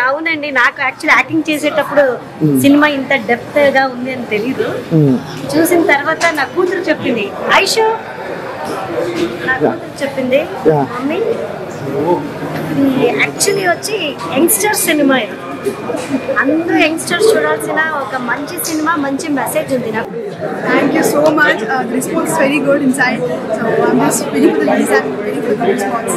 అవునండి, నాకు actual acting చేసేటప్పుడు సినిమా ఇంత డెప్త్ గా ఉంది అని తెలీదు. చూసిన తర్వాత నా కూతురు చెప్పింది, ఐషు నా కూతురు చెప్పింది, మమ్మీ యాక్చువల్లీ వచ్చి యంగ్స్టర్స్ సినిమా ఇది, అందరూ యంగ్స్టర్స్ చూడాల్సిన ఒక మంచి సినిమా, మంచి మెసేజ్ ఉంది నాకు. Thank you so much. The response is very good inside. So I'm just waiting for the release and waiting for the response.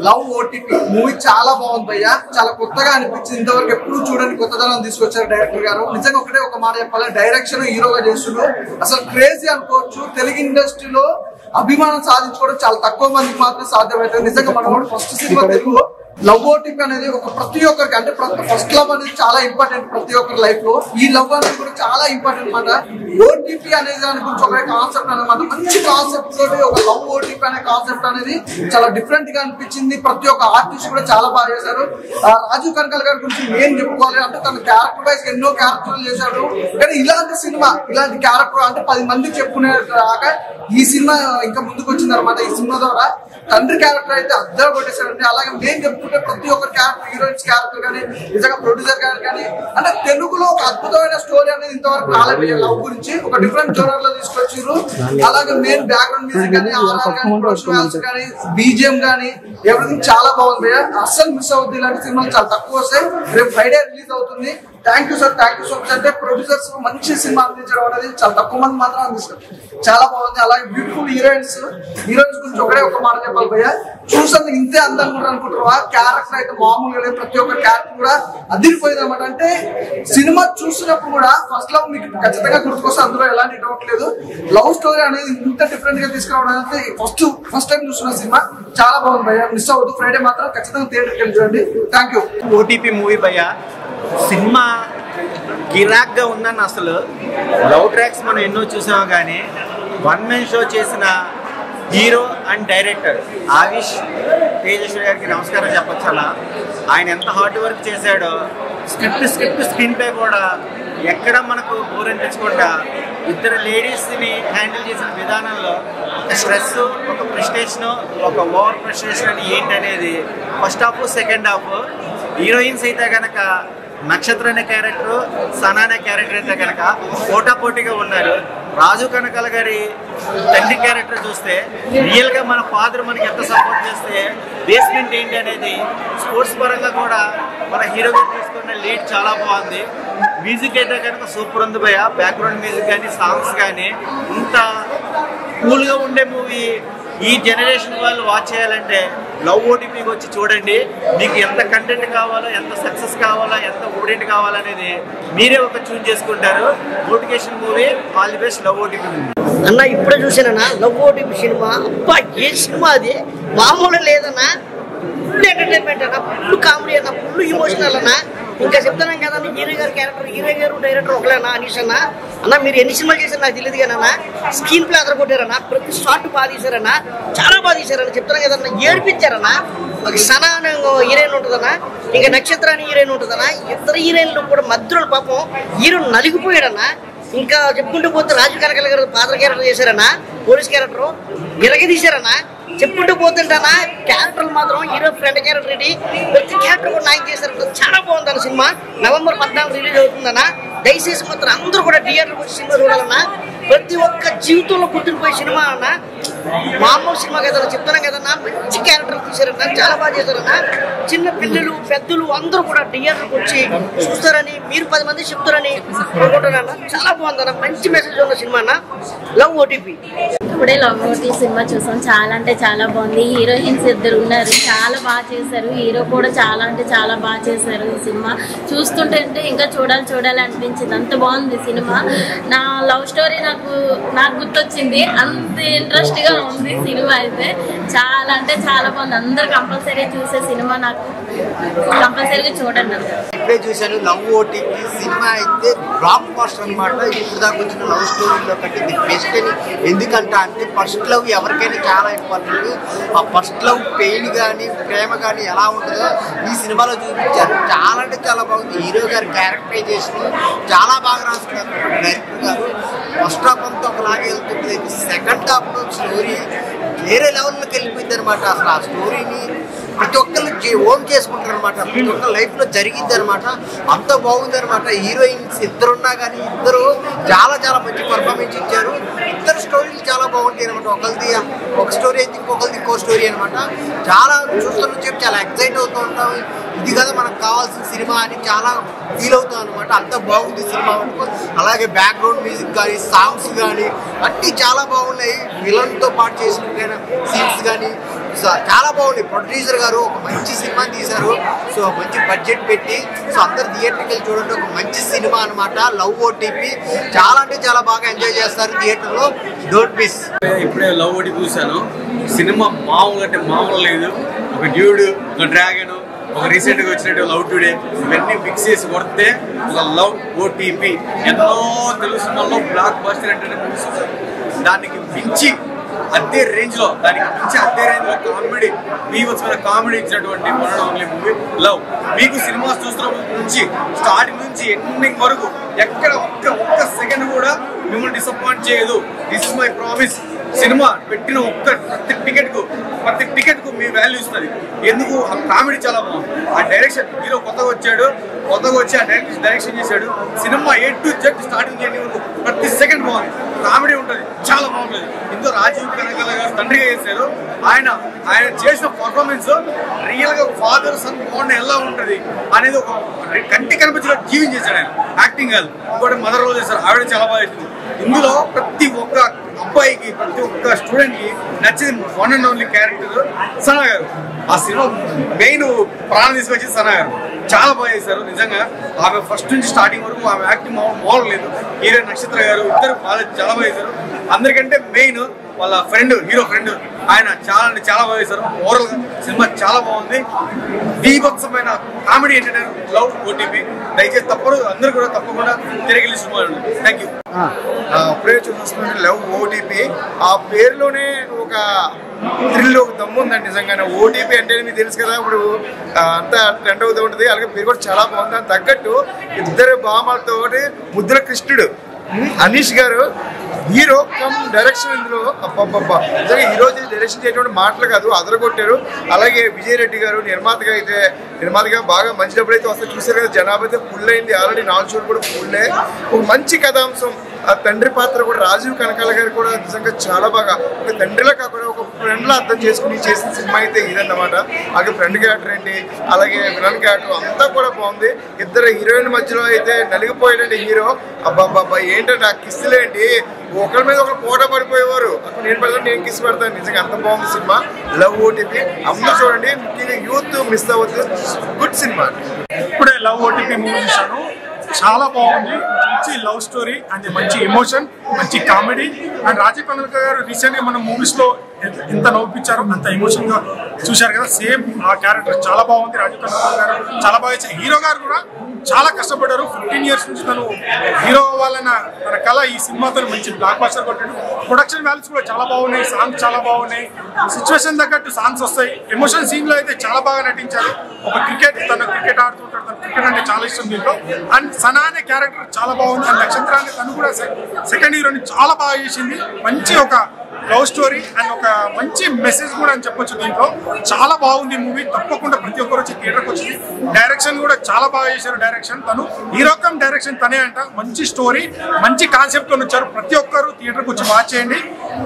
Love OTP movie చాలా బాగుంది భయ్య, చాలా కొత్తగా అనిపించింది. ఇంతవరకు ఎప్పుడు చూడని కొత్తదనం తీసుకొచ్చారు డైరెక్టర్ గారు. నిజంగా ఒకటే ఒక మాట చెప్పాలి, డైరెక్షన్ హీరోగా చేస్తున్నారు. అసలు క్రేజీ అనుకోవచ్చు. తెలుగు ఇండస్ట్రీలో అభిమానం సాధించుకోవడం చాలా తక్కువ మందికి మాత్రం సాధ్యమవుతుంది. నిజంగా మనం first cinema Telugu love OTP అనేది ఒక ప్రతి ఒక్కరికి, అంటే ఫస్ట్ లవ్ అనేది చాలా ఇంపార్టెంట్ ప్రతి ఒక్కరి లైఫ్ లో. ఈ లవ్ అనేది కూడా చాలా ఇంపార్టెంట్ అనమాట. ఓటీపీ అనే దాని గురించి ఒక కాన్సెప్ట్ అనమాట, మంచి కాన్సెప్ట్ తోటి ఒక లవ్ ఓటీపీ అనే కాన్సెప్ట్ అనేది చాలా డిఫరెంట్ గా అనిపించింది. ప్రతి ఒక్క ఆర్టిస్ట్ కూడా చాలా బాగా చేశారు. రాజీవ్ కనకాల గారి గురించి నేను చెప్పుకోవాలి అంటే, తన క్యారెక్టర్ వైజ్ ఎన్నో క్యారెక్టర్లు చేశాడు. కానీ ఇలాంటి సినిమా, ఇలాంటి క్యారెక్టర్ అంటే 10 మందికి చెప్పుకునే రాక ఈ సినిమా ఇంకా ముందుకు వచ్చింది అనమాట. ఈ సినిమా ద్వారా తండ్రి క్యారెక్టర్ అయితే అద్దరు కొట్టేశాడంటే, అలాగే నేను చెప్పుకుంటే ప్రతి ఒక్కరి క్యారెక్టర్, హీరోయిన్స్ క్యారెక్టర్ కానీ, నిజంగా ప్రొడ్యూసర్ గారు కానీ, అంటే తెలుగులో ఒక అద్భుతమైన స్టోరీ అనేది ఇంతవరకు రాలేదు. లవ్ గురించి ఒక డిఫరెంట్ జోనర్ లో తీసుకొచ్చారు. అలాగే మెయిన్ బ్యాక్గ్రౌండ్ మ్యూజిక్ కానీ, ఆర్ఆర్ కానీ, ప్రొఫెషనల్స్ కానీ, బీజిఎం కానీ, ఎవ్రీథింగ్ చాలా బాగుంది. అస్సలు మిస్ అవుతుంది. ఇలాంటి సినిమాలు చాలా తక్కువ వస్తాయి. రేపు ఫ్రైడే రిలీజ్ అవుతుంది. Thank you sir, thank you so much. అంటే ప్రొడ్యూసర్స్ మంచి సినిమా అందించడం అనేది చాలా తక్కువ మంది మాత్రం అందిస్తారు. చాలా బాగుంది. అలాగే బ్యూటిఫుల్ హీరోయిన్స్ గురించి ఒకటే ఒక మాట చెప్పాలి భయ్య, చూసేందుకు ఇంతే అందంగా కూడా అనుకుంటారు. క్యారెక్టర్ అయితే మామూలుగా లేదు. ప్రతి ఒక్క క్యారెక్టర్ కూడా అదిరిపోయింది అనమాట. అంటే సినిమా చూసినప్పుడు కూడా ఫస్ట్ లవ్ మీకు ఖచ్చితంగా గుర్తుకొస్తే, అందులో ఎలాంటి డౌట్ లేదు. లవ్ స్టోరీ అనేది ఇంత డిఫరెంట్ గా తీసుకురావడం అనేది ఫస్ట్ టైం చూస్తున్న సినిమా చాలా బాగుంది భయ్య. మిస్ అవ్వద్దు. ఫ్రైడే మాత్రం ఖచ్చితంగా థియేటర్కి వెళ్ళి చూడండి. Thank you. ఓటీపీ మూవీ భయ్య, సినిమా గిరాక్గా ఉందని, అసలు లవ్ ట్రాక్స్ మనం ఎన్నో చూసాము కానీ వన్ మ్యాన్ షో చేసిన హీరో అండ్ డైరెక్టర్ ఆవిష్ తేజేశ్వరి గారికి నమస్కారం చెప్పొచ్చు. అలా ఆయన ఎంత హార్డ్ వర్క్ చేశాడో, స్క్రీన్ ప్లే కూడా ఎక్కడ మనకు బోర్ అనిపించకుండా ఇద్దరు లేడీస్ని హ్యాండిల్ చేసిన విధానంలో ఒక స్ట్రెస్, ఒక ఫ్రస్ట్రేషన్, ఒక ఓవర్ ఫ్రస్ట్రేషన్ అని ఏంటనేది first half second half. Heroines అయితే కనుక నక్షత్ర అనే క్యారెక్టర్, సనా అనే క్యారెక్టర్ అయితే కనుక పోటాపోటీగా ఉన్నారు. రాజు కనకాల గారి తండ్రి క్యారెక్టర్ చూస్తే రియల్గా మన ఫాదర్ మనకి ఎంత సపోర్ట్ చేస్తే బేస్మెంట్ ఏంటి అనేది స్పోర్ట్స్ పరంగా కూడా మన హీరోగా తీసుకున్న లీడ్ చాలా బాగుంది. మ్యూజిక్ అయితే కనుక సూపర్ ఉంది భయ్య. బ్యాక్గ్రౌండ్ మ్యూజిక్ కానీ, సాంగ్స్ కానీ, ఇంత కూల్గా ఉండే మూవీ ఈ జనరేషన్ వాళ్ళు వాచ్ చేయాలంటే లవ్ ఓటీపీకి వచ్చి చూడండి. మీకు ఎంత కంటెంట్ కావాలో, ఎంత సక్సెస్ కావాలో, ఎంత ఓడియంట్ కావాలనేది మీరే ఒక చూస్ చేసుకుంటారు. Motivation movie. All the best. Love OTP అన్న ఇప్పుడే చూసానన్నా లవ్ ఓటీపీ సినిమా. అబ్బా ఏ సినిమా అది, మామూలు లేదన్నా. ఫుల్ ఎంటర్టైన్మెంట్ అన్న, ఫుల్ కామెడీ అన్న, ఫుల్ ఇమోషనల్ అన్న. ఇంకా చెప్తున్నాం కదా హీరో గారు క్యారెక్టర్, హీరో గారు డైరెక్టర్ ఒకలేనా అనీష్ అన్న. అన్న మీరు ఎన్ని సినిమాలు చేశారు నాకు తెలియదు కానీ అన్న, స్క్రీన్ ప్లే అదర కొట్టారన్న, ప్రతి షార్ట్ బాగా తీశారన్న, చాలా బాగా తీశారన్న. చెప్తున్నాం కదన్న, ఏడిపించారన్న. ఒక సనా అనే హీరోయిన్ ఉంటుందన్న, ఇంకా నక్షత్ర అని హీరోయిన్ ఉంటుందన్న. ఇద్దరు హీరోయిన్లు కూడా మధ్యలో పాపం హీరో నలిగిపోయాడన్న. ఇంకా చెప్పుకుంటూ పోతే రాజు కనకాల గారు పాత్ర క్యారెక్టర్ చేశారన్న, పోలీస్ క్యారెక్టర్ ఇలాగే తీశారన్న. చెప్పుకుంటూ పోతుంటానా క్యారెక్టర్లు మాత్రం హీరో ఫ్రెండ్ క్యారెక్టర్ రెడీ, ప్రతి క్యారెక్టర్ కూడా న్యాయం చేశారు. చాలా బాగుందన్న సినిమా. November 14 రిలీజ్ అవుతుందన్న. దయచేసి మాత్రం అందరూ కూడా థియేటర్కి వచ్చి సినిమా చూడాలన్నా. ప్రతి ఒక్క జీవితంలో గుర్తుండిపోయే సినిమా అన్న, మామూలు సినిమా కదన్నా. చెప్తున్నాం కదన్నా, మంచి క్యారెక్టర్లు తీశారన్న, చాలా బాగా చేశారన్న. చిన్న పిల్లలు పెద్దలు అందరూ కూడా థియేటర్కి వచ్చి చూస్తారని, మీరు 10 మంది చెప్తారని అనుకుంటున్నారన్న. చాలా బాగుందన్న, మంచి మెసేజ్ ఉన్న సినిమా అన్న లవ్ ఓటీపీ. ఇప్పుడే లవ్ ఓటీపీ సినిమా చూసాం. చాలా అంటే చాలా బాగుంది. హీరోయిన్స్ ఇద్దరు ఉన్నారు, చాలా బాగా చేశారు. హీరో కూడా చాలా అంటే చాలా బాగా చేశారు. ఈ సినిమా చూస్తుంటే ఇంకా చూడాలి అనిపించింది. అంత బాగుంది సినిమా. నా లవ్ స్టోరీ నాకు గుర్తొచ్చింది. అంత ఇంట్రెస్ట్ గా ఉంది సినిమా అయితే. చాలా అంటే చాలా బాగుంది. అందరు కంపల్సరీ చూసే సినిమా, నాకు కంపల్సరీగా చూడండి. ఇప్పుడే చూశాను లవ్ ఓటీపీ సినిమా అయితే బ్లాక్ బస్టర్ అనమాట. ఇప్పుడు దాకా వచ్చిన లవ్ స్టోరీలో కంటే ది బెస్ట్ అని ఎందుకంటా అంటే ఫస్ట్ లవ్ ఎవరికైనా చాలా ఇంపార్టెంట్. ఆ ఫస్ట్ లవ్ పెయిన్ కానీ ప్రేమ కానీ ఎలా ఉంటుందో ఈ సినిమాలో చూపించారు. చాలా అంటే చాలా బాగుంది. హీరో గారి క్యారెక్టరైజేషన్ చాలా బాగా రాసుకున్నారు డైరెక్టర్ గారు. ఫస్ట్ హాఫ్ అంతా ఒకలాగే వెళ్తుంది, సెకండ్ హాఫ్లో స్టోరీ వేరే లెవెల్లోకి వెళ్ళిపోయింది అనమాట. అసలు ఆ స్టోరీని ప్రతి ఒక్కరు ఓన్ చేసుకుంటారు అనమాట. ప్రతి ఒక్కరు లైఫ్లో జరిగింది అనమాట. అంత బాగుంది అనమాట. హీరోయిన్స్ ఇద్దరున్నా కానీ ఇద్దరు చాలా చాలా మంచి పర్ఫార్మెన్స్ ఇచ్చారు. ఇద్దరు స్టోరీలు చాలా బాగుంటాయి అనమాట. ఒకరిది ఒక స్టోరీ అయితే ఇంకొకరిది ఇంకో స్టోరీ అనమాట. చాలా చూస్తున్న చెప్పి చాలా ఎక్సైట్ అవుతూ ఉంటాం. ఇది కదా మనకు కావాల్సిన సినిమా అని చాలా ఫీల్ అవుతాం అనమాట. అంత బాగుంది సినిమా. అలాగే బ్యాక్గ్రౌండ్ మ్యూజిక్ కానీ సాంగ్స్ కానీ అన్నీ చాలా బాగున్నాయి. విలన్తో పాటు చేసిన సీన్స్ కానీ చాలా బాగున్నాయి. ప్రొడ్యూసర్ గారు ఒక మంచి సినిమా తీశారు. సో మంచి బడ్జెట్ పెట్టి సో అందరు థియేటర్కి చూడండి. ఒక మంచి సినిమా అనమాట లవ్ ఓటీపీ. చాలా అంటే చాలా బాగా ఎంజాయ్ చేస్తారు థియేటర్లో. Don't miss. ఇప్పుడే లవ్ ఓటీపీ చూశాను. సినిమా మామూలు అంటే మామూలు లేదు. ఒక డ్యూడ్, ఒక డ్రాగన్, ఒక రీసెంట్గా వచ్చినట్టు లవ్ టుడే, ఇవన్నీ మిక్స్ చేసి కొడితే ఒక లవ్ ఓటీపీ. ఎన్నో తెలుగు సినిమాల్లో బ్లాక్ బస్టర్ ఎంటర్టైన్మెంట్ దానికి మించి అదే రేంజ్లో కామెడీ బీభత్సమైన కామెడీ ఇచ్చినటువంటి one and only movie love. మీకు సినిమాస్ చూస్తున్న నుంచి స్టార్టింగ్ నుంచి ఎండింగ్ వరకు ఎక్కడ ఒక్క సెకండ్ కూడా మిమ్మల్ని డిసప్పాయింట్ చేయదు. This is my promise. Cinema పెట్టిన ప్రతి టికెట్కు మీ వాల్యూ ఇస్తుంది. ఎందుకు? ఆ కామెడీ చాలా బాగుంది. ఆ డైరెక్షన్ హీరో కొత్తగా వచ్చి ఆ డైరెక్షన్ చేశాడు. Cinema A to Z starting చేయని వరకు ప్రతి సెకండ్ బాగుంది. కామెడీ ఉంటుంది, చాలా బాగుంటుంది. ఇందులో రాజీవ్ కనకాల గారు తండ్రిగా చేశారు. ఆయన చేసిన పర్ఫార్మెన్స్ రియల్ గా ఫాదర్ సన్ బాండ్ ఎలా ఉంటుంది అనేది ఒక కంటి కనిపించిన జీవించేశాడు ఆయన. యాక్టింగ్ కాదు, ఇంకోటి మదర్ రోల్ చేశారు. ఆవిడ చాలా బాగా చేసింది. ఇందులో ప్రతి ఒక్క అబ్బాయికి, ప్రతి ఒక్క స్టూడెంట్ కి నచ్చింది one and only character Sana గారు. ఆ సినిమా మెయిన్ ప్రాణం తీసుకొచ్చి సనా గారు చాలా బాగా చేశారు. నిజంగా ఆమె ఫస్ట్ నుంచి స్టార్టింగ్ వరకు ఆమె యాక్టింగ్ మామూలు లేదు. హీరో నక్షత్ర గారు ఇద్దరు చాలా బాగా చేశారు. అందరికంటే మెయిన్ వాళ్ళ హీరో ఫ్రెండ్ ఆయన చాలా అంటే చాలా బాగా చేశారు. ఓవరాల్ గా సినిమా చాలా బాగుంది. బీభత్సమైన కామెడీ ఎంటర్టైన్మెంట్ లవ్ ఓటీపీ. దయచేసి అందరూ కూడా తప్పకుండా తిరిగి సినిమా. Thank you. అప్పుడే చూస్తున్నాను లవ్ ఓటీపీ. ఆ పేరులోనే ఒక థ్రిల్, ఒక దమ్ము ఉందండి నిజంగానే. ఓటీపీ అంటే మీకు తెలుసు కదా, ఇప్పుడు అంతా ట్రెండ్ అవుతూ ఉంటుంది. అలాగే పేరు కూడా చాలా బాగుంది. దానికి తగ్గట్టు ఇద్దరు భామలతో ముద్ర కృష్ణుడు అనీష్ గారు హీరో కమ్ డైరెక్షన్. ఇందులో అబ్బబ్బబ్బా నిజంగా హీరో డైరెక్షన్ చేయటువంటి మాటలు కాదు, అదరగొట్టారు. అలాగే విజయ్ రెడ్డి గారు నిర్మాతగా బాగా మంచి డబ్బులు అయితే వస్తే చూసారు కదా. జనాభా అయితే ఫుల్ అయింది. ఆల్రెడీ 4 షోలు కూడా ఫుల్. ఒక మంచి కథాంశం. ఆ తండ్రి పాత్ర కూడా రాజీవ్ కనకాల గారు కూడా నిజంగా చాలా బాగా ఒక తండ్రిలా కాకుండా ఒక ఫ్రెండ్లా అర్థం చేసుకుని చేసిన సినిమా అయితే ఇదన్నమాట. అలాగే ఫ్రెండ్ క్యారెక్టర్ ఏంటి, అలాగే విలన్ క్యారెక్టర్ అంతా కూడా బాగుంది. ఇద్దరు హీరోయిన్ మధ్యలో అయితే నలిగిపోయాడండి హీరో. అబ్బాబ్బా ఏంటంటే ఆ కిస్సులేంటి, ఒకరి మీద ఒకరు పోటా పడిపోయేవారు. అప్పుడు నేను పెడతాను, నేను కిస్ పెడతాను. నిజంగా అంత బాగుంది సినిమా లవ్ ఓటీపీ. అందరూ చూడండి, ముఖ్యంగా యూత్ మిస్ అవ్వద్దు. Good cinema. ఇప్పుడే లవ్ ఓటీపీ మూవీ చూశాను. చాలా బాగుంది. మంచి లవ్ స్టోరీ అండ్ మంచి ఎమోషన్, మంచి కామెడీ. అండ్ రాజీవ్ కనకాల గారు రీసెంట్గా మన మూవీస్లో ఎంత నవ్వించారో అంత ఎమోషన్గా చూశారు కదా. సేమ్ ఆ క్యారెక్టర్ చాలా బాగుంది. రాజీవ్ కనకాల గారు చాలా బాగా ఇచ్చారు. హీరో గారు కూడా చాలా కష్టపడ్డారు. 15 years నుంచి తను హీరో అవ్వాలన్న తన కళ ఈ సినిమాతో మంచి బ్లాక్ బస్టర్ కొట్టాడు. ప్రొడక్షన్ వాల్యూస్ కూడా చాలా బాగున్నాయి. సాంగ్స్ చాలా బాగున్నాయి. సిచ్యువేషన్ తగ్గట్టు సాంగ్స్ వస్తాయి. ఎమోషన్ సీన్లో అయితే చాలా బాగా నటించారు. ఒక తను క్రికెట్ ఆడుతుంటాడు. తను క్రికెట్ అంటే చాలా ఇష్టం దీంట్లో. అండ్ సనా అనే క్యారెక్టర్ చాలా బాగుంది. అండ్ నక్షత్ర అనే తను కూడా సెకండ్ హీరోని చాలా బాగా చేసింది. మంచి ఒక లవ్ స్టోరీ అండ్ ఒక మంచి మెసేజ్ కూడా అని చెప్పొచ్చు. దీంట్లో చాలా బాగుంది మూవీ. తప్పకుండా ప్రతి ఒక్కరు వచ్చి థియేటర్కి వచ్చింది. డైరెక్షన్ కూడా చాలా బాగా చేశారు. డైరెక్షన్ తను హీరో కమ్ డైరెక్షన్ తనే అంట. మంచి స్టోరీ, మంచి కాన్సెప్ట్ తో వచ్చారు. ప్రతి ఒక్కరు థియేటర్కి వచ్చి వాచ్ చేయండి.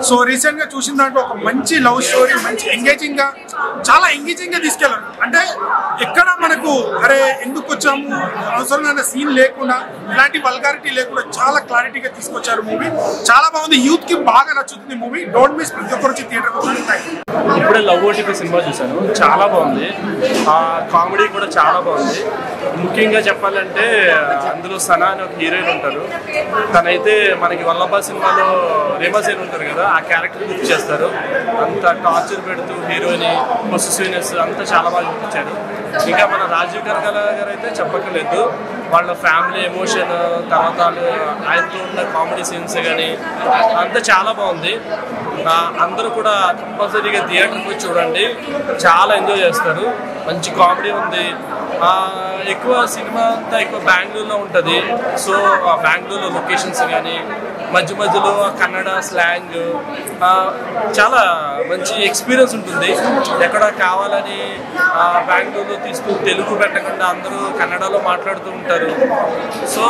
సో రీసెంట్ గా చూసిన దాంట్లో ఒక మంచి లవ్ స్టోరీ, మంచి ఎంగేజింగ్ గా, చాలా ఎంగేజింగ్ గా తీసుకెళ్లారు. అంటే ఎక్కడ మనకు అరే ఎందుకు వచ్చాము అవసరమైన సీన్ లేకుండా, ఇలాంటి వల్గారిటీ లేకుండా చాలా క్లారిటీగా తీసుకొచ్చారు మూవీ. చాలా బాగుంది. యూత్ కి బాగా నచ్చుతుంది మూవీ. Don't miss. ప్రతి ఒక్కరు వచ్చి థియేటర్కి వచ్చి. ఇప్పుడే లవ్ ఓటీపీ సినిమా చూశాను. చాలా బాగుంది. కామెడీ కూడా చాలా బాగుంది. ముఖ్యంగా చెప్పాలంటే అందులో సనా అని ఒక హీరోయిన్ ఉంటారు. తనైతే మనకి వల్లభ సినిమాలో రేమాసేన్ ఉంటారు కదా, ఆ క్యారెక్టర్ గుర్తు చేస్తారు. అంత టార్చర్ పెడుతూ హీరోయిన్ పొసెసివ్నెస్ అంతా చాలా బాగా చూపించారు. ఇంకా మన రాజీవ్ కనకాల గారు అయితే చెప్పక్కర్లేదు. వాళ్ళ ఫ్యామిలీ ఎమోషన్, తర్వాత ఆయనతో ఉన్న కామెడీ సీన్స్ కానీ అంతా చాలా బాగుంది. అందరూ కూడా కంపల్సరీగా థియేటర్కి పోయి చూడండి, చాలా ఎంజాయ్ చేస్తారు. మంచి కామెడీ ఉంది. ఎక్కువ సినిమా అంతా ఎక్కువ బెంగళూరులో ఉంటుంది. సో ఆ బెంగళూరులో లొకేషన్స్ కానీ మధ్య మధ్యలో కన్నడ స్లాంగ్ చాలా మంచి ఎక్స్పీరియన్స్ ఉంటుంది. ఎక్కడ కావాలని బెంగళూరులో తీస్తూ తెలుగు పెట్టకుండా అందరూ కన్నడలో మాట్లాడుతూ ఉంటారు. సో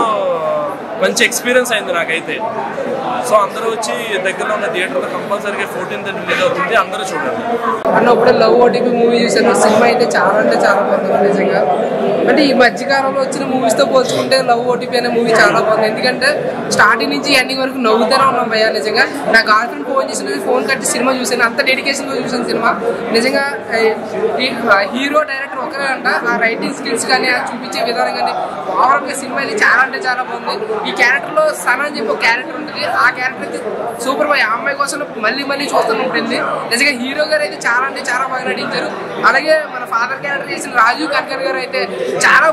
మంచి ఎక్స్పీరియన్స్ అయింది నాకైతే. సో అందరూ వచ్చి దగ్గరలో ఉన్న థియేటర్లో కంపల్సరీగా 14th రిలీజ్ అవుతుంది, అందరూ చూడండి. అన్న ఇప్పుడు లవ్ ఓటీపీ మూవీ చూసాను. సినిమా అయితే చాలా అంటే చాలా బాగుంది నిజంగా. అంటే ఈ మధ్యకాలంలో వచ్చిన మూవీస్తో పోల్చుకుంటే లవ్ ఓటీపీ అనే మూవీ చాలా బాగుంది. ఎందుకంటే స్టార్టింగ్ నుంచి ఎండింగ్ వరకు నవ్వుతూనే ఉన్నాం భయ్యా. నిజంగా నా గర్ల్ ఫ్రెండ్ ఫోన్ చేసినది, ఫోన్ కట్టి సినిమా చూసాను. అంత డెడికేషన్గా చూసాను సినిమా. నిజంగా హీరో డైరెక్టర్ ఒకరే అంట. ఆ రైటింగ్ స్కిల్స్ కానీ, ఆ చూపించే విధానం కానీ, ఓవరాల్గా సినిమా అయితే చాలా అంటే చాలా బాగుంది. ఈ క్యారెక్టర్లో సనా అని చెప్పి ఒక క్యారెక్టర్ ఉంటుంది. ఆ క్యారెక్టర్ అయితే సూపర్ బాయ్. ఆ అమ్మాయి కోసం మళ్ళీ మళ్ళీ చూస్తూనే ఉంటుంది. నిజంగా హీరో గారు అయితే చాలా అంటే చాలా బాగా నటించారు. అలాగే మన ఫాదర్ క్యారెక్టర్ చేసిన రాజీవ్ కనకర్ గారు అయితే చాలా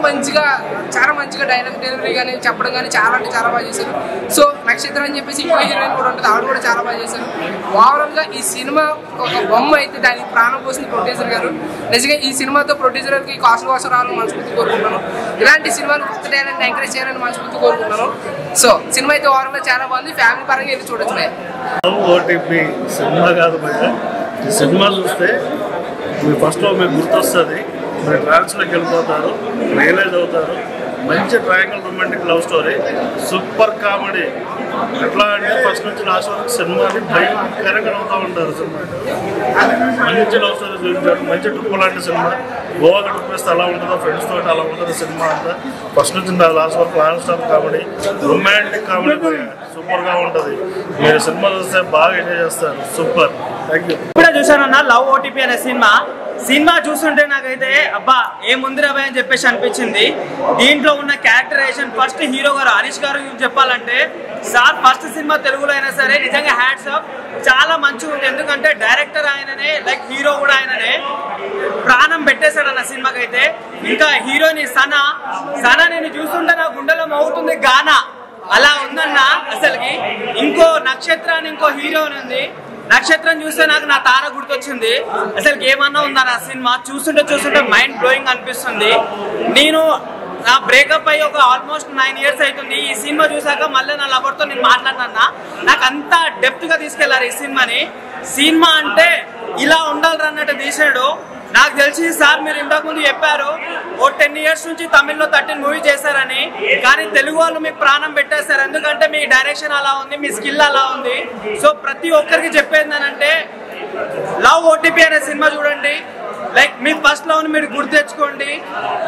మంచిగా డైలాగ్ డెలివరీ కానీ చెప్పడం కానీ చాలా అంటే చాలా బాగా చేశారు. సో నక్షత్రం అని చెప్పేసి ఇంకో హీరోయిన్ కూడా ఉంటుంది, ఆవిడ కూడా చాలా బాగా చేశారు. ఓవరాల్గా ఈ సినిమా ఒక బొమ్మ అయితే దానికి ప్రాణం పోసింది ప్రొడ్యూసర్ గారు. నిజంగా ఈ సినిమాతో ప్రొడ్యూసర్ గారికి కాస్ట్ కోసం రావాలని మనస్ఫూర్తి కోరుకుంటున్నాను. ఇలాంటి సినిమాలు కొత్త టాలెంట్ ఎంకరేజ్ చేయాలని మనస్ఫూర్తి కోరుకుంటున్నాను. సో సినిమా అయితే ఓవరాల్గా చాలా బాగుంది. ఫ్యామిలీ పరంగా వెళ్ళి చూడొచ్చు. ఓటీపీ సినిమా కాదు భయ్యా. ఈ సినిమా చూస్తే మీరు ఫస్ట్లో మీకు గుర్తొస్తుంది, మీరు ట్రాన్స్లోకి వెళ్ళిపోతారు, రియలైజ్ అవుతారు. మంచి triangle romantic love story, super comedy. ఎట్లా అంటే ఫస్ట్ నుంచి లాస్ట్ వరకు సినిమాని భయంకరంగా అవుతూ ఉంటారు. సినిమా మంచి లవ్ స్టోరీ చూపించారు. మంచి ట్రిప్ లాంటి సినిమా. గోవాకి ట్రిప్ వేస్తే అలా ఉంటుందో, ఫ్రెండ్స్ తోటి అలా ఉంటుంది సినిమా అంతా. ఫస్ట్ నుంచి లాస్ట్ వరకు non stop comedy, romantic comedy సూపర్గా ఉంటుంది. మీరు సినిమా చూస్తే బాగా ఎంజాయ్ చేస్తారు. సూపర్. Thank you. ఇప్పుడే చూసానన్నా లవ్ ఓటీపీ అనే సినిమా చూస్తుంటే నాకైతే అబ్బా ఏముందిరా భయ్ అని చెప్పేసి అనిపించింది. దీంట్లో ఉన్న క్యారెక్టరైజేషన్ ఫస్ట్ హీరో గారు హరీష్ గారు చెప్పాలంటే సార్ ఫస్ట్ సినిమా తెలుగులో అయినా సరే నిజంగా హ్యాట్స్ ఆఫ్, చాలా మంచిగా ఉంది. ఎందుకంటే డైరెక్టర్ ఆయననే, లైక్ హీరో కూడా ఆయననే. ప్రాణం పెట్టేశాడు అన్న సినిమాకి అయితే. ఇంకా హీరోయిన్ సనా నేను చూస్తుంటే నా గుండెలో మోగుతుంది గానా, అలా ఉందన్న అసలుకి. ఇంకో నక్షత్రాన్ని ఇంకో హీరోయిన్ ఉంది. నక్షత్రం చూస్తే నాకు నా తార గుర్తొచ్చింది. అసలు ఏమన్నా ఉందా నా సినిమా చూస్తుంటే మైండ్ బ్లోయింగ్ అనిపిస్తుంది. నేను నా బ్రేకప్ అయ్యి ఒక ఆల్మోస్ట్ 9 years అవుతుంది. ఈ సినిమా చూసాక మళ్ళీ నా లవర్తో నేను మాట్లాడినా. నాకు అంత డెప్త్ గా తీసుకెళ్లారు ఈ సినిమాని. సినిమా అంటే ఇలా ఉండాలి అన్నట్టు తీసాడు. నాకు తెలిసి సార్ మీరు ఇంతకుముందు చెప్పారు ఓ 10 years నుంచి తమిళ్లో 13 మూవీ చేశారని, కానీ తెలుగు వాళ్ళు మీకు ప్రాణం పెట్టేస్తారు. ఎందుకంటే మీ డైరెక్షన్ అలా ఉంది, మీ స్కిల్ అలా ఉంది. సో ప్రతి ఒక్కరికి చెప్పేది అంటే లవ్ ఓటీపీ అనే సినిమా చూడండి. లైక్ మీ ఫస్ట్ లవ్ ని మీరు గుర్తు తెచ్చుకోండి.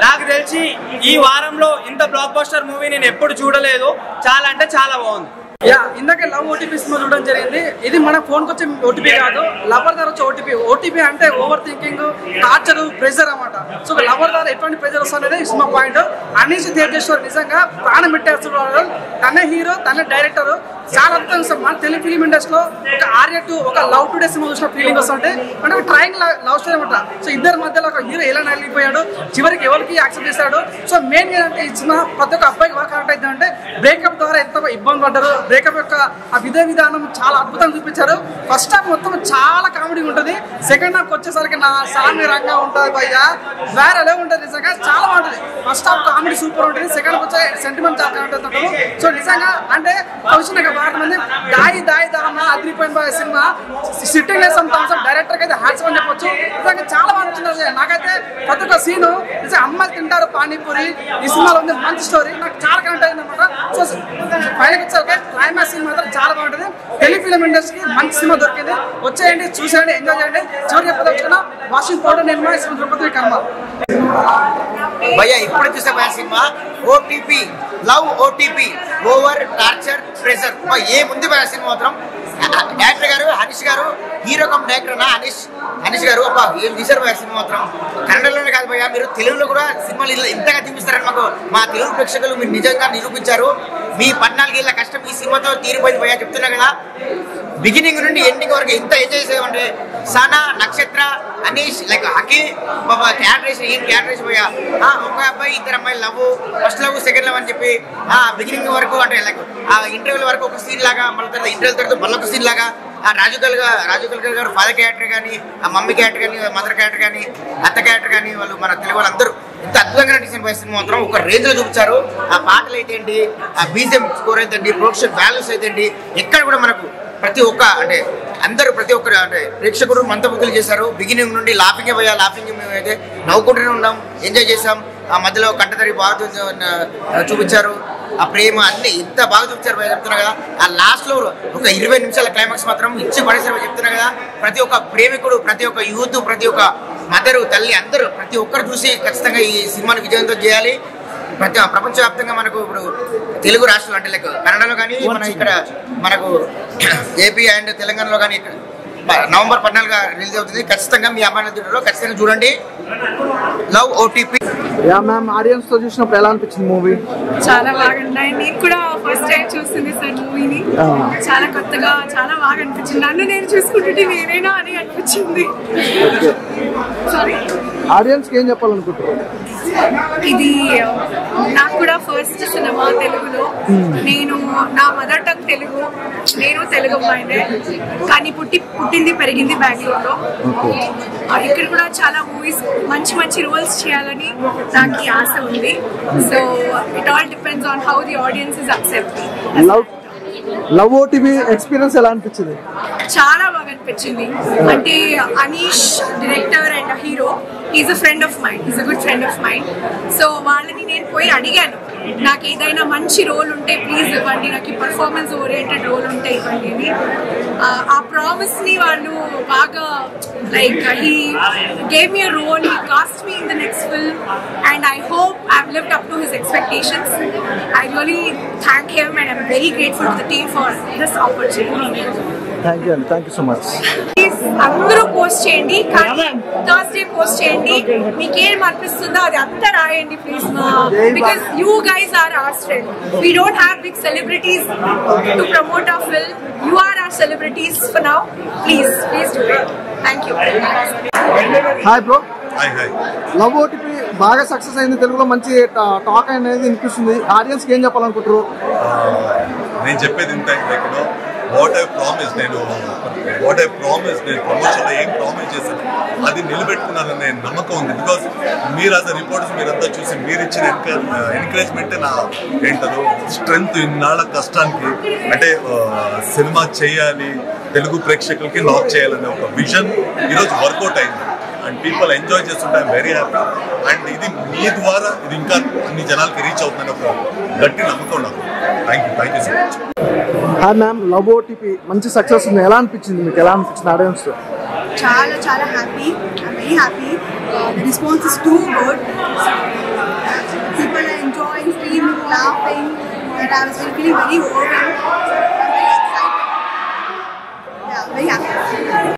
నాకు తెలిసి ఈ వారంలో ఇంత బ్లాక్ బస్టర్ మూవీ నేను ఎప్పుడు చూడలేదు. చాలా అంటే చాలా బాగుంది. ఇందాక లవ్ ఓటీపీ సినిమా చూడడం జరిగింది. ఇది మన ఫోన్కి వచ్చే ఓటీపీ కాదు, లవర్ ద్వారా వచ్చే ఓటీపీ. ఓటీపీ అంటే ఓవర్ థింకింగ్, టార్చర్, ప్రెజర్ అన్నమాట. సో లవర్ ద్వారా ఎటువంటి ప్రెజర్ వస్తుంది సినిమా పాయింట్. అనీష్ తేజేశ్వర్ నిజంగా ప్రాణం పెట్టేస్తున్నారు. తనే హీరో, తనే డైరెక్టర్. చాలా అద్భుతం. మన తెలుగు ఫిలిం ఇండస్ట్రీలో ఒక ఆర్యటు ఒక లవ్ టుడే సినిమా చూసిన ఫీలింగ్ వస్తుంటే అంటే ఒక ట్రయాంగిల్ లవ్ స్టోరీ అనమాట. సో ఇద్దరి మధ్యలో ఒక హీరో ఎలా నలిగిపోయాడు, చివరికి ఎవరికి యాక్సెప్ట్ చేశాడు. సో మెయిన్ ఏంటంటే ఈ సినిమా ప్రతి ఒక్క అబ్బాయికి బాగా కనెక్ట్ అవుతుందంటే బ్రేకప్ ద్వారా ఎంత ఇబ్బంది పడ్డారు, బ్రేకప్ యొక్క ఆ విధానం చాలా అద్భుతంగా చూపించారు. ఫస్ట్ హాఫ్ మొత్తం చాలా కామెడీ ఉంటుంది. సెకండ్ హాఫ్ వచ్చేసరికి నా సామి రంగా ఉంటుంది భయ్యా, వేరే ఎలా ఉంటుంది. నిజంగా చాలా బాగుంటుంది. ఫస్ట్ హాఫ్ కామెడీ సూపర్ ఉంటుంది. సెకండ్ హాఫ్ వచ్చే సెంటిమెంట్ చాలా కనెక్ట్ అవుతుంటారు. సో నిజంగా అంటే వచ్చిన బాగా మంది దాయి దాన్న అదిరిపోయిన సినిమా సిట్టింగ్ వేసాం డైరెక్టర్ అయితే హ్యాట్స్ అని చెప్పొచ్చు. నిజంగా చాలా బాగా నచ్చింది. నాకైతే ప్రతి ఒక్క సీను నిజంగా అమ్మాయిలు తింటారు పానీపూరి ఈ సినిమాలో ఉంది. మంచి స్టోరీ, నాకు చాలా కనెక్ట్ అయింది అనమాట. సో పైనకి వచ్చాక క్లైమాక్స్ సీన్ మాత్రం చాలా బాగుంటుంది. తెలుగు ఫిలిం ఇండస్ట్రీకి మంచి సినిమా దొరికింది. వచ్చేయండి, చూసేయండి, ఎంజాయ్ చేయండి. చివరికి చెప్పదలుచుకున్నా వాషింగ్ పౌడర్ నిర్మా తిరుపతి కర్మ భయ్యా. ఇప్పుడు చూసే cinema OTP, love OTP, over torture pressure. ఏముంది భయ సినిమా మాత్రం. డైరెక్టర్ గారు హరీష్ గారు, హీరో కమ్ డైరెక్టర్ అన్న హరీష్ గారు ఏం తీశారు భయ సినిమా మాత్రం. కన్నడలోనే కాదు కాదు భయ్యా, మీరు తెలుగులో కూడా సినిమాలు ఇలా ఇంతగా చూపిస్తారని మాకు మా తెలుగు ప్రేక్షకులు మీరు నిజంగా నిరూపించారు. మీ 14 ఏళ్ళ కష్టం ఈ సినిమాతో తీరిపోయింది భయ్యా. చెప్తున్నా కదా, బిగినింగ్ నుండి ఎండింగ్ వరకు ఎంత ఎంజాయ్ చేసామంటే సనా, నక్షత్ర, అనీష్, లైక్ హకీ బాబా క్యారెక్టరేషన్, ఏం క్యారెక్టరేషన్ భయ్యా. ఒక అబ్బాయి 2 అమ్మాయిలు love, first love second love అని చెప్పి బిగినింగ్ వరకు అంటే లైక్ ఆ ఇంటర్వ్యూల వరకు ఒక సీన్ లాగా, మళ్ళీ తర్వాత ఇంటర్వ్యూ తర్వాత మళ్ళీ ఒక సీన్ లాగా, రాజు కల్కర్ గారు ఫాదర్ క్యారెక్టర్ కానీ, ఆ మమ్మీ క్యారెక్టర్ కానీ, మదర్ క్యారెక్టర్ కానీ, అత్త క్యారెక్టర్ కానీ, వాళ్ళు మన తెలుగు వాళ్ళందరూ ఇంత అద్భుతంగా నటించిన సినిమా మాత్రం ఒక రేంజ్ లో చూపించారు. ఆ పాటలు అయితేంటి, ఆ బీజిఎం స్కోర్ అయితేంటి, ప్రొడక్షన్ వాల్యూస్ అయితేంటి, ఎక్కడ కూడా మనకు ప్రతి ఒక్క అంటే అందరూ ప్రతి ఒక్కరు అంటే ప్రేక్షకుడు మంతబుద్ధులు చేశారు. బిగినింగ్ నుండి లాఫింగ్ పోయా, లాఫింగ్ మేము అయితే నవ్వుకుంటూనే ఉన్నాం, ఎంజాయ్ చేసాం. ఆ మధ్యలో కంటతడి బాగా చూపించారు, ఆ ప్రేమ అన్ని ఎంత బాగా చూపించారు చెప్తున్నా కదా. ఆ లాస్ట్ లో ఒక 20 నిమిషాల క్లైమాక్స్ మాత్రం ఇచ్చి పడేసారు చెప్తున్నా కదా. ప్రతి ఒక్క ప్రేమికుడు, ప్రతి ఒక్క యూత్, ప్రతి ఒక్క మదరు, తల్లి అందరూ ప్రతి ఒక్కరు చూసి ఖచ్చితంగా ఈ సినిమాని విజయవంతం చేయాలి. ప్రపంచవ్యాప్తంగా మనకు ఇప్పుడు తెలుగు రాష్ట్రాలు అంటే లైక్ కన్నడలో కానీ, మన ఇక్కడ మనకు ఏపీ అండ్ తెలంగాణలో కానీ నవంబర్ 14 రిలీజ్ అవుతుంది. ఖచ్చితంగా మీ అమ్మాయి థియేటర్లో ఖచ్చితంగా చూడండి. Love OTP. Yeah ma'am, audience తో చూసినప్పుడు ఎలా అనిపించింది మూవీ? చాలా బాగా ఉన్నాయి. నేను కూడా ఫస్ట్ టైం చూసింది సార్ మూవీని. చాలా కొత్తగా చాలా బాగా అనిపించింది. నన్ను నేను చూసుకుంటుంటే నేనేనా అని అనిపించింది. సారీ, ఆడియన్స్ కి ఏం చెప్పాలనుకుంటున్నారు? ఇది నాకు కూడా ఫస్ట్ సినిమా తెలుగులో. నేను నా మదర్ టంగ్ తెలుగు, నేను తెలుగు అమ్మాయినే, కానీ పుట్టింది పెరిగింది బెంగళూరులో. ఇక్కడ కూడా చాలా మూవీస్ మంచి మంచి రోల్స్ చేయాలని నాకు ఆశ ఉంది. So it all depends on how the audience is accepting. Love OTP experience ఎలా అనిపించింది? చాలా బాగా అనిపించింది. అంటే Anish director and hero, is a friend of mind, is a good friend of mind. So వాళ్ళని నేను పోయి అడిగాను, నాకు ఏదైనా మంచి రోల్ ఉంటే ప్లీజ్ ఇవ్వండి, నాకు ఈ పర్ఫార్మెన్స్ ఓరియంటెడ్ రోల్ ఉంటే ఇవ్వండి అని. ఆ ప్రామిస్ ని వాళ్ళు బాగా like he gave me a role, he cast me in the next film and I hope I have lived up to his expectations. I really thank him and I am very grateful to the team for this opportunity. Thank you అండి, thank you so much. అందరూ post చేయండి, కానీ Thursday post చేయండి. మీకేం అనిపిస్తుందో అది అంతా రాయండి please, because you guys are our strength. We don't have big celebrities to promote our film. You are our celebrities for now. Please do it. Thank you. Hi bro. Hi hi. Love OTP బాగా success అయింది, తెలుగులో మంచి talk అనేది వినిపిస్తుంది. Audience కి ఏం చెప్పాలనుకుంటారు? నేను చెప్పేది ఇంత, వాట్ ఐ ప్రామిస్ నేను ప్రమోషన్లో ఏం ప్రామిస్ చేశాను అది నిలబెట్టుకున్నాననే నమ్మకం ఉంది. బికాస్ మీరు యాజ్ అ రిపోర్టర్స్ మీరంతా చూసి మీరు ఇచ్చిన ఎంకరేజ్మెంట్ నా ఏంటదో స్ట్రెంగ్త్. ఇన్నాళ్ళ కష్టానికి అంటే సినిమా చేయాలి, తెలుగు ప్రేక్షకులకి లాక్ చేయాలనే ఒక విజన్ ఈరోజు వర్కౌట్ అయింది అండ్ పీపుల్ ఎంజాయ్ చేస్తుంటే ఐఎమ్ వెరీ హ్యాపీ. అండ్ ఇది మీ ద్వారా ఇది ఇంకా అన్ని జనాలకి రీచ్ అవుతుందని ఒక గట్టి నమ్మకం నాకు. Thank you so much. Hi ma'am, love OTP మంచి సక్సెస్ ఉంది, ఎలా అనిపించింది మీకు? ఎలా అనిపించింది ఆడియన్స్? చాలా happy, I'm very happy. The response is too good. People are enjoying, screaming, laughing, and I was feeling very overwhelmed. I'm very excited. Yeah, very happy.